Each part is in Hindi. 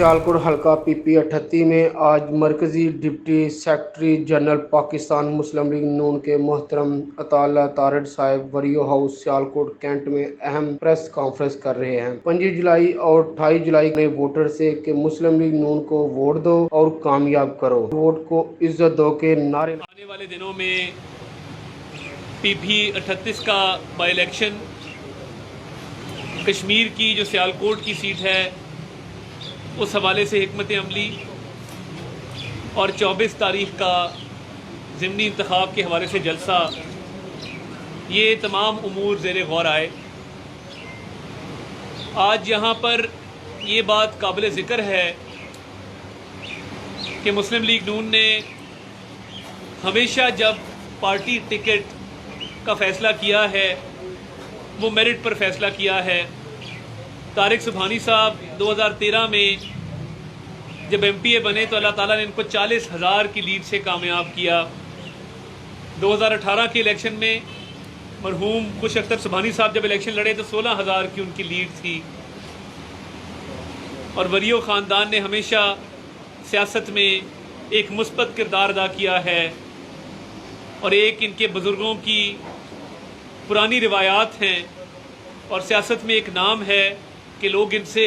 सियालकोट हल्का PP 38 में आज मरकजी डिप्टी सेक्रेटरी जनरल पाकिस्तान मुस्लिम लीग नून के मोहतरम अताउल्लाह तारड़ साहब वरियो हाउस सियालकोट कैंट में अहम प्रेस कॉन्फ्रेंस कर रहे हैं। 25 जुलाई और 28 जुलाई में वोटर से कि मुस्लिम लीग नून को वोट दो और कामयाब करो, वोट को इज्जत दो के नारे। आने वाले दिनों में PP 38 का बाई इलेक्शन कश्मीर की जो सियालकोट की सीट है उस हवाले से हिकमत अमली और 24 तारीख का ज़िमनी इंतखाब के हवाले से जलसा, ये तमाम उमूर ज़ेर गौर आए। आज यहाँ पर ये बात काबिल ज़िक्र है कि मुस्लिम लीग नून ने हमेशा जब पार्टी टिकट का फ़ैसला किया है वो मेरिट पर फ़ैसला किया है। तारिक सुबहानी साहब 2013 में जब MPA बने तो अल्लाह ताला ने इनको 40,000 की लीड से कामयाब किया। 2018 के इलेक्शन में मरहूम खुश अख्तर सुबहानी साहब जब इलेक्शन लड़े तो 16,000 की उनकी लीड थी। और वरियो ख़ानदान ने हमेशा सियासत में एक मुस्बत किरदार अदा किया है और एक इनके बुज़ुर्गों की पुरानी रिवायात हैं और सियासत में एक नाम है कि लोग इनसे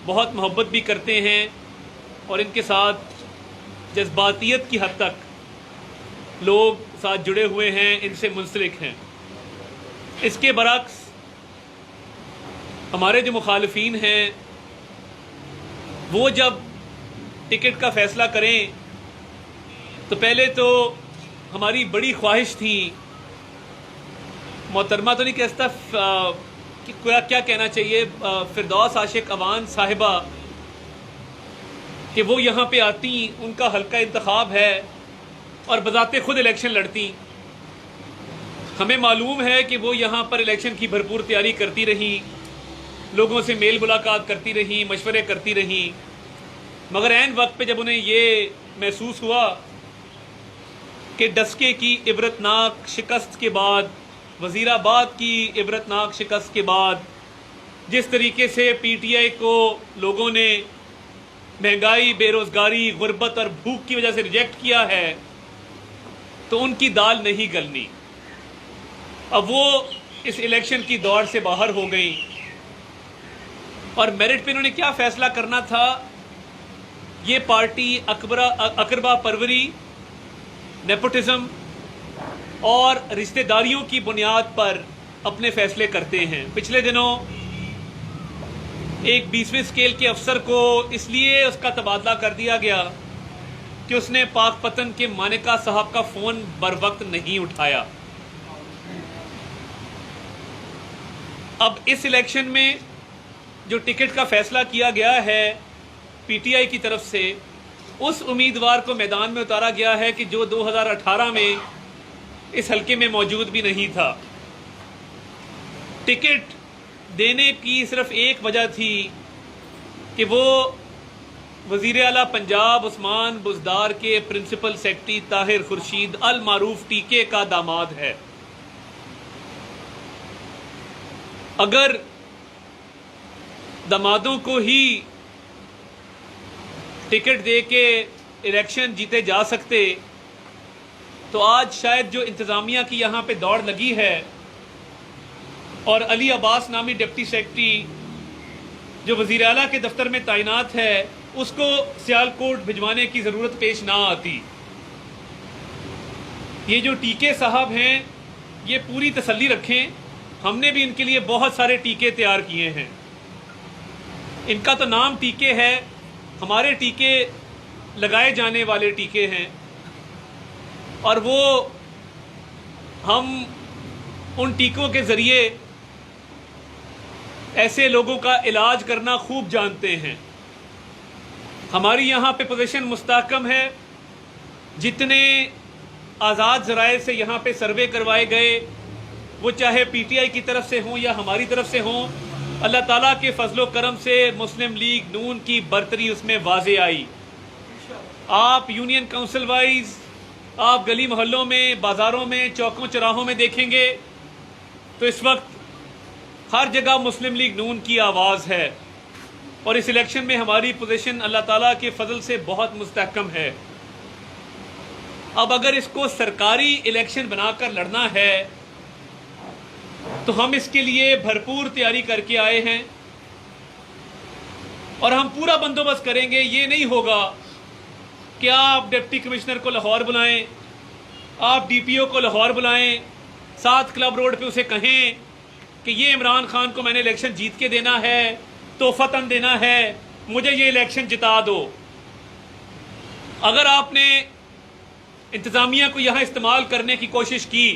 बहुत मोहब्बत भी करते हैं और इनके साथ जज्बातियत की हद तक लोग साथ जुड़े हुए हैं, इनसे मुंसलिक हैं। इसके बरक्स हमारे जो मुखालिफिन हैं वो जब टिकट का फ़ैसला करें तो पहले तो हमारी बड़ी ख्वाहिश थी, मोहतरमा तो नहीं कहता कि क्या कहना चाहिए, फिरदौस आशिक अवान साहिबा कि वो यहाँ पे आती, उनका हल्का इंतखाब है और बजाते खुद इलेक्शन लड़ती। हमें मालूम है कि वो यहाँ पर इलेक्शन की भरपूर तैयारी करती रही, लोगों से मेल मुलाकात करती रही, मशवरे करती रही, मगर ऐन वक्त पे जब उन्हें ये महसूस हुआ कि डस्के की इबरतनाक शिकस्त के बाद, वज़ीराबाद की इबरतनाक शिकस्त के बाद जिस तरीके से PTI को लोगों ने महंगाई, बेरोज़गारी, गुर्बत और भूख की वजह से रिजेक्ट किया है तो उनकी दाल नहीं गलनी। अब वो इस इलेक्शन की दौड़ से बाहर हो गई और मेरिट पे इन्होंने क्या फ़ैसला करना था, ये पार्टी अकरबा परवरी, नेपोटिज्म और रिश्तेदारियों की बुनियाद पर अपने फ़ैसले करते हैं। पिछले दिनों एक 20वें स्केल के अफसर को इसलिए उसका तबादला कर दिया गया कि उसने पाक पतन के मानिका साहब का फ़ोन बर वक्त नहीं उठाया। अब इस इलेक्शन में जो टिकट का फ़ैसला किया गया है PTI की तरफ से, उस उम्मीदवार को मैदान में उतारा गया है कि जो 2018 में इस हल्के में मौजूद भी नहीं था। टिकट देने की सिर्फ एक वजह थी कि वो वज़ीर आला पंजाब उस्मान बुज़दार के प्रिंसिपल सेक्रेटरी ताहिर खुर्शीद अल मारूफ टीके का दामाद है। अगर दामादों को ही टिकट दे के इलेक्शन जीते जा सकते तो आज शायद जो इंतज़ामिया की यहाँ पे दौड़ लगी है और अली अब्बास नामी डिप्टी सेक्रेटरी जो वज़ीर आला के दफ्तर में तैनात है उसको सियालकोट भिजवाने की ज़रूरत पेश ना आती। ये जो टीके साहब हैं ये पूरी तसल्ली रखें, हमने भी इनके लिए बहुत सारे टीके तैयार किए हैं। इनका तो नाम टीके है, हमारे टीके लगाए जाने वाले टीके हैं और वो हम उन टीकों के ज़रिए ऐसे लोगों का इलाज करना खूब जानते हैं। हमारी यहाँ पे पोजीशन मुस्तहकम है। जितने आज़ाद ज़राए से यहाँ पे सर्वे करवाए गए, वो चाहे PTI की तरफ से हों या हमारी तरफ से हों, अल्लाह ताला के फजलो करम से मुस्लिम लीग नून की बरतरी उसमें वाज़े आई। आप यूनियन काउंसिल वाइज, आप गली मोहल्लों में, बाज़ारों में, चौकों चौराहों में देखेंगे तो इस वक्त हर जगह मुस्लिम लीग नून की आवाज़ है। और इस इलेक्शन में हमारी पोजीशन अल्लाह ताला के फजल से बहुत मुस्तहकम है। अब अगर इसको सरकारी इलेक्शन बनाकर लड़ना है तो हम इसके लिए भरपूर तैयारी करके आए हैं और हम पूरा बंदोबस्त करेंगे। ये नहीं होगा कि आप डिप्टी कमिश्नर को लाहौर बुलाएं, आप डीपीओ को लाहौर बुलाएं, 7 क्लब रोड पे उसे कहें कि ये इमरान खान को मैंने इलेक्शन जीत के देना है, तोहफतन देना है, मुझे ये इलेक्शन जिता दो। अगर आपने इंतज़ामिया को यहाँ इस्तेमाल करने की कोशिश की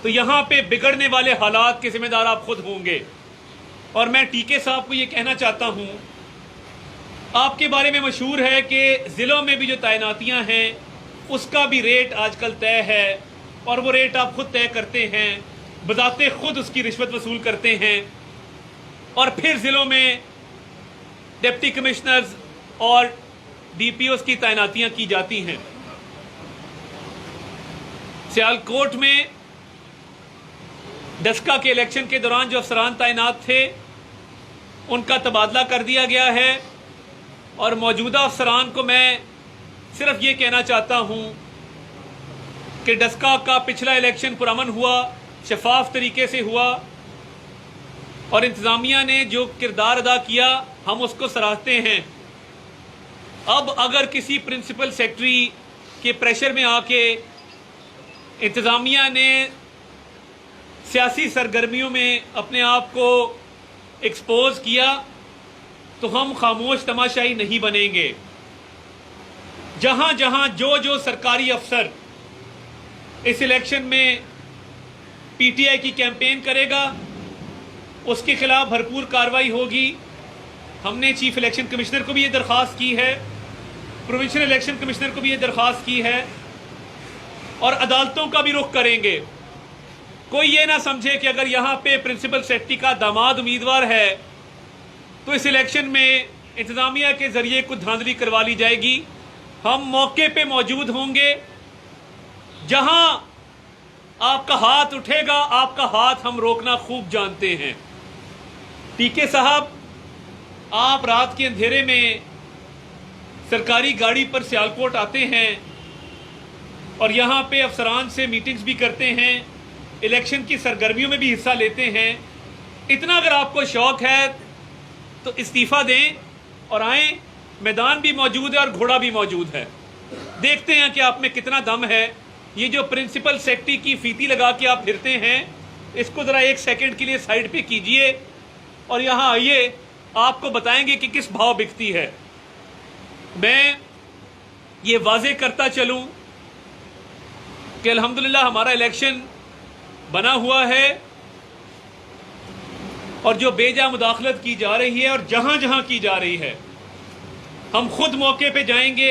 तो यहाँ पे बिगड़ने वाले हालात के जिम्मेदार आप खुद होंगे। और मैं टीके साहब को ये कहना चाहता हूँ, आपके बारे में मशहूर है कि ज़िलों में भी जो तैनातियाँ हैं उसका भी रेट आजकल तय है और वो रेट आप खुद तय करते हैं, बजाते खुद उसकी रिश्वत वसूल करते हैं और फिर ज़िलों में डिप्टी कमिश्नर्स और डीपीओस की तैनातियाँ की जाती हैं। सियालकोट में डस्का के इलेक्शन के दौरान जो अफसरान तैनात थे उनका तबादला कर दिया गया है और मौजूदा अफसरान को मैं सिर्फ ये कहना चाहता हूँ कि डस्का का पिछला इलेक्शन पुरअमन हुआ, शफाफ तरीके से हुआ और इंतज़ामिया ने जो किरदार अदा किया हम उसको सराहते हैं। अब अगर किसी प्रिंसिपल सेक्रेटरी के प्रेशर में आके इंतज़ामिया ने सियासी सरगर्मियों में अपने आप को एक्सपोज किया तो हम खामोश तमाशाई नहीं बनेंगे। जहां जहां जो सरकारी अफसर इस इलेक्शन में पीटीआई की कैंपेन करेगा उसके खिलाफ भरपूर कार्रवाई होगी। हमने चीफ इलेक्शन कमिश्नर को भी ये दरख्वास्त की है, प्रोविंशियल इलेक्शन कमिश्नर को भी ये दरख्वास्त की है और अदालतों का भी रुख करेंगे। कोई ये ना समझे कि अगर यहाँ पे प्रिंसिपल सेक्रेटरी का दामाद उम्मीदवार है तो इस इलेक्शन में इंतज़ामिया के ज़रिए कुछ धांधली करवा ली जाएगी। हम मौके पे मौजूद होंगे, जहाँ आपका हाथ उठेगा आपका हाथ हम रोकना खूब जानते हैं। टीके साहब, आप रात के अंधेरे में सरकारी गाड़ी पर सियालकोट आते हैं और यहाँ पे अफसरान से मीटिंग्स भी करते हैं, इलेक्शन की सरगर्मियों में भी हिस्सा लेते हैं। इतना अगर आपको शौक है तो इस्तीफ़ा दें और आएँ। मैदान भी मौजूद है और घोड़ा भी मौजूद है। देखते हैं कि आप में कितना दम है। ये जो प्रिंसिपल सेक्रेटरी की फीती लगा के आप फिरते हैं, इसको ज़रा 1 सेकंड के लिए साइड पे कीजिए और यहाँ आइए, आपको बताएंगे कि किस भाव बिकती है। मैं ये वाजे करता चलूँ कि अल्हम्दुलिल्लाह हमारा इलेक्शन बना हुआ है और जो बेजा मुदाखलत की जा रही है और जहां जहां की जा रही है हम खुद मौके पे जाएंगे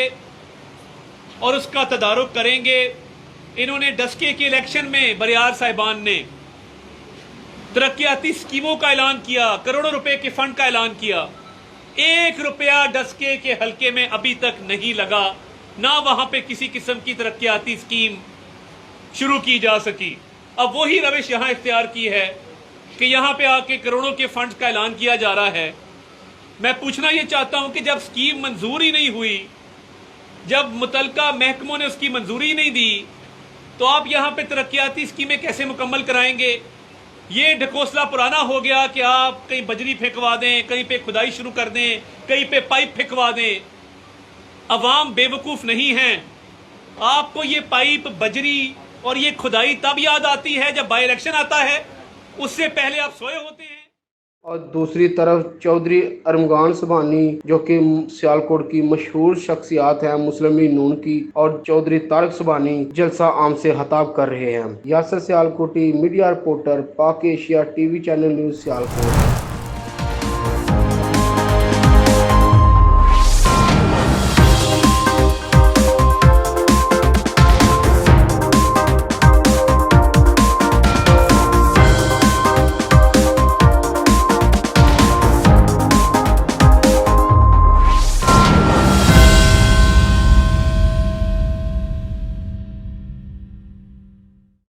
और उसका तदारुक करेंगे। इन्होंने डस्के के इलेक्शन में बरियार साहिबान ने तरक्याती स्कीमों का ऐलान किया, करोड़ों रुपए के फंड का ऐलान किया। 1 रुपया डस्के के हलके में अभी तक नहीं लगा, ना वहां पे किसी किस्म की तरक्याती स्कीम शुरू की जा सकी। अब वही रविश यहाँ इख्तियार की है कि यहाँ पे आके करोड़ों के फंड्स का ऐलान किया जा रहा है। मैं पूछना ये चाहता हूँ कि जब स्कीम मंजूर ही नहीं हुई, जब मुतलका महकमों ने उसकी मंजूरी नहीं दी, तो आप यहाँ पे तरक्याती स्कीमें कैसे मुकम्मल कराएंगे? ये ढकोसला पुराना हो गया कि आप कहीं बजरी फेंकवा दें, कहीं पे खुदाई शुरू कर दें, कहीं पे पाइप फेंकवा दें। अवाम बेवकूफ़ नहीं हैं। आपको ये पाइप, बजरी और ये खुदाई तब याद आती है जब बाई इलेक्शन आता है, उससे पहले आप सोए होते हैं। और दूसरी तरफ चौधरी अरमगान सुबहानी जो कि सियालकोट की मशहूर शख्सियात हैं मुस्लिम लीग नून की, और चौधरी तारिक सुबहानी जलसा आम से खिताब कर रहे हैं। यासर सियालकोटी, मीडिया रिपोर्टर, पाक Asia TV channel news Sialkot.